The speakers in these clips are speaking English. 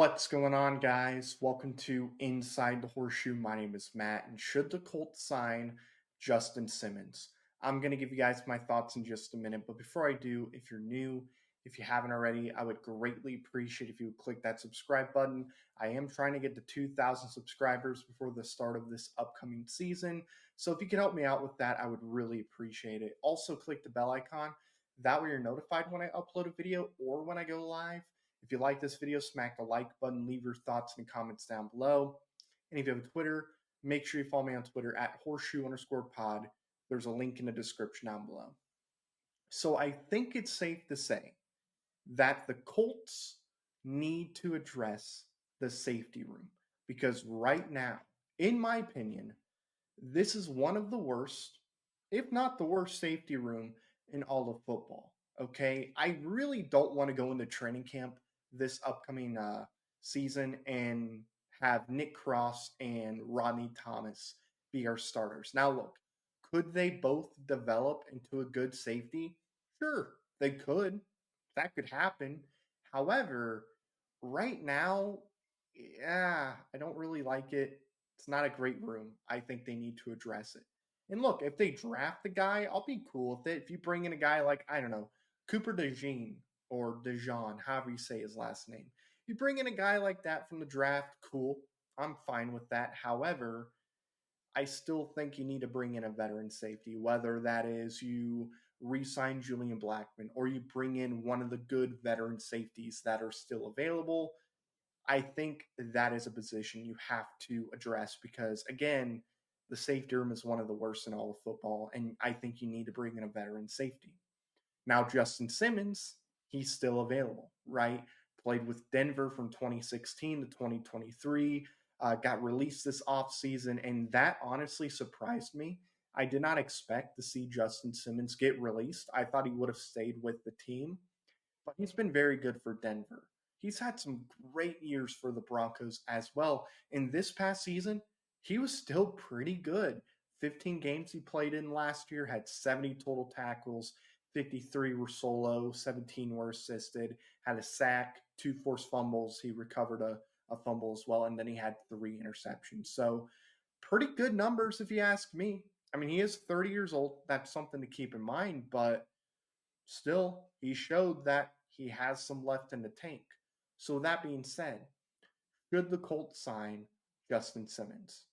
What's going on, guys? Welcome to Inside the Horseshoe. My name is Matt, and should the Colts sign Justin Simmons? I'm going to give you guys my thoughts in just a minute, but before I do, if you're new, if you haven't already, I would greatly appreciate if you would click that subscribe button. I am trying to get to 2,000 subscribers before the start of this upcoming season, so if you could help me out with that, I would really appreciate it. Also, click the bell icon. That way you're notified when I upload a video or when I go live. If you like this video, smack the like button, leave your thoughts in the comments down below. And if you have a Twitter, make sure you follow me on Twitter at horseshoe_pod. There's a link in the description down below. So I think it's safe to say that the Colts need to address the safety room because right now, in my opinion, this is one of the worst, if not the worst, safety room in all of football. Okay, I really don't want to go into training camp this upcoming season and have Nick Cross and Rodney Thomas be our starters. Now, look, could they both develop into a good safety? Sure, they could. That could happen. However, right now, yeah, I don't really like it. It's not a great room. I think they need to address it. And look, if they draft the guy, I'll be cool with it. If you bring in a guy like, I don't know, Cooper DeJean or DeJean, however you say his last name. You bring in a guy like that from the draft, cool. I'm fine with that. However, I still think you need to bring in a veteran safety, whether that is you re-sign Julian Blackman or you bring in one of the good veteran safeties that are still available. I think that is a position you have to address because, again, the safety room is one of the worst in all of football, and I think you need to bring in a veteran safety. Now, Justin Simmons, he's still available, right? Played with Denver from 2016 to 2023, got released this offseason, and that honestly surprised me. I did not expect to see Justin Simmons get released. I thought he would have stayed with the team, but he's been very good for Denver. He's had some great years for the Broncos as well. In this past season, he was still pretty good. 15 games he played in last year, had 70 total tackles, 53 were solo, 17 were assisted, had a sack, two forced fumbles. He recovered a fumble as well, and then he had three interceptions. So, pretty good numbers if you ask me. I mean, he is 30 years old. That's something to keep in mind, but still, he showed that he has some left in the tank. So, that being said, should the Colts sign Justin Simmons?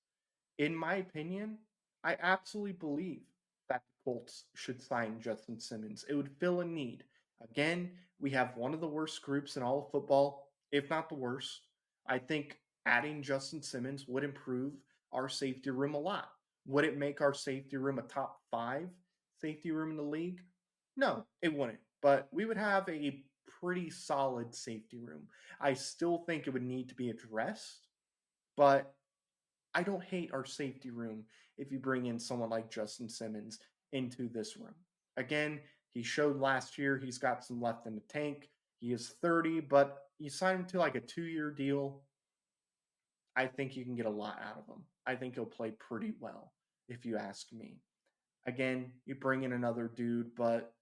In my opinion, I absolutely believe that the Colts should sign Justin Simmons. It would fill a need. Again, we have one of the worst groups in all of football, if not the worst. I think adding Justin Simmons would improve our safety room a lot. Would it make our safety room a top five safety room in the league? No, it wouldn't. But we would have a pretty solid safety room. I still think it would need to be addressed, but I don't hate our safety room if you bring in someone like Justin Simmons into this room. Again, he showed last year he's got some left in the tank. He is 30, but you sign him to like a 2-year deal. I think you can get a lot out of him. I think he'll play pretty well, if you ask me. Again, you bring in another dude, but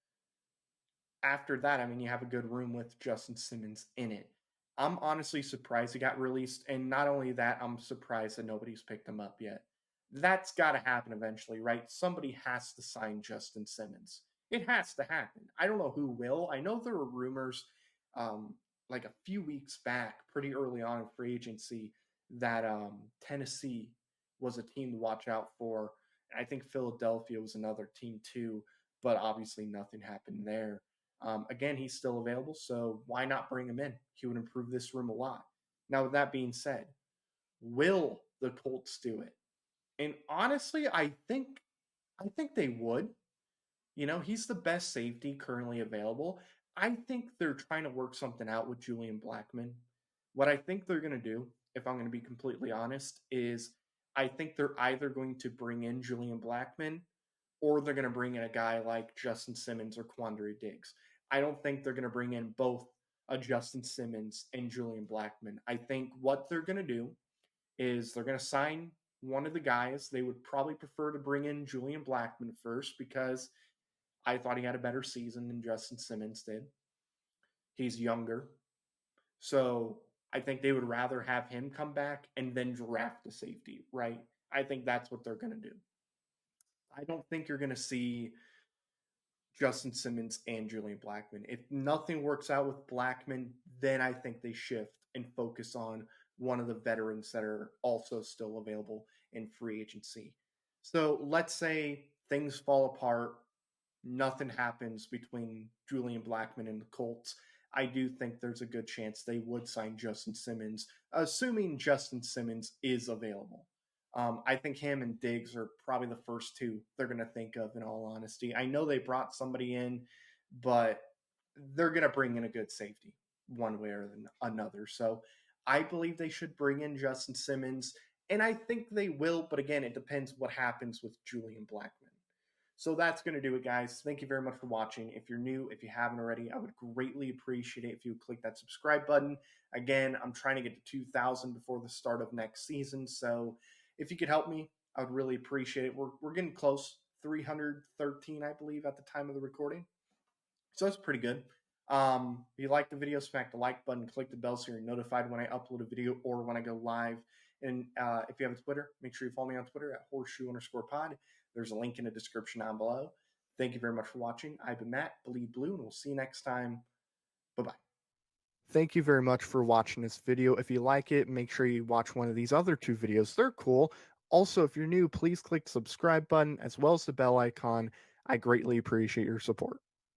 after that, I mean, you have a good room with Justin Simmons in it. I'm honestly surprised he got released, and not only that, I'm surprised that nobody's picked him up yet. That's got to happen eventually, right? Somebody has to sign Justin Simmons. It has to happen. I don't know who will. I know there were rumors, like a few weeks back, pretty early on in free agency, that Tennessee was a team to watch out for. I think Philadelphia was another team too, but obviously nothing happened there. Again, he's still available, so why not bring him in? He would improve this room a lot. Now, with that being said, will the Colts do it? And honestly, I think they would. You know, he's the best safety currently available. I think they're trying to work something out with Julian Blackman. What I think they're going to do, if I'm going to be completely honest, is I think they're either going to bring in Julian Blackman or they're going to bring in a guy like Justin Simmons or Quandre Diggs. I don't think they're going to bring in both a Justin Simmons and Julian Blackman. I think what they're going to do is they're going to sign one of the guys. They would probably prefer to bring in Julian Blackman first because I thought he had a better season than Justin Simmons did. He's younger. So I think they would rather have him come back and then draft a safety, right? I think that's what they're going to do. I don't think you're going to see Justin Simmons and Julian Blackmon. If nothing works out with Blackmon, then I think they shift and focus on one of the veterans that are also still available in free agency. So let's say things fall apart, nothing happens between Julian Blackmon and the Colts. I do think there's a good chance they would sign Justin Simmons, assuming Justin Simmons is available. I think him and Diggs are probably the first two they're going to think of, in all honesty. I know they brought somebody in, but they're going to bring in a good safety one way or another. So I believe they should bring in Justin Simmons, and I think they will, but again, it depends what happens with Julian Blackmon. So that's going to do it, guys. Thank you very much for watching. If you're new, if you haven't already, I would greatly appreciate it if you would click that subscribe button. Again, I'm trying to get to 2,000 before the start of next season. So if you could help me, I would really appreciate it. We're getting close, 313, I believe, at the time of the recording. So that's pretty good. If you like the video, smack the like button, click the bell so you're notified when I upload a video or when I go live. And if you have a Twitter, make sure you follow me on Twitter at horseshoe_pod. There's a link in the description down below. Thank you very much for watching. I've been Matt, Bleed Blue, and we'll see you next time. Bye-bye. Thank you very much for watching this video. If you like it, make sure you watch one of these other two videos. They're cool. Also, if you're new, please click the subscribe button as well as the bell icon. I greatly appreciate your support.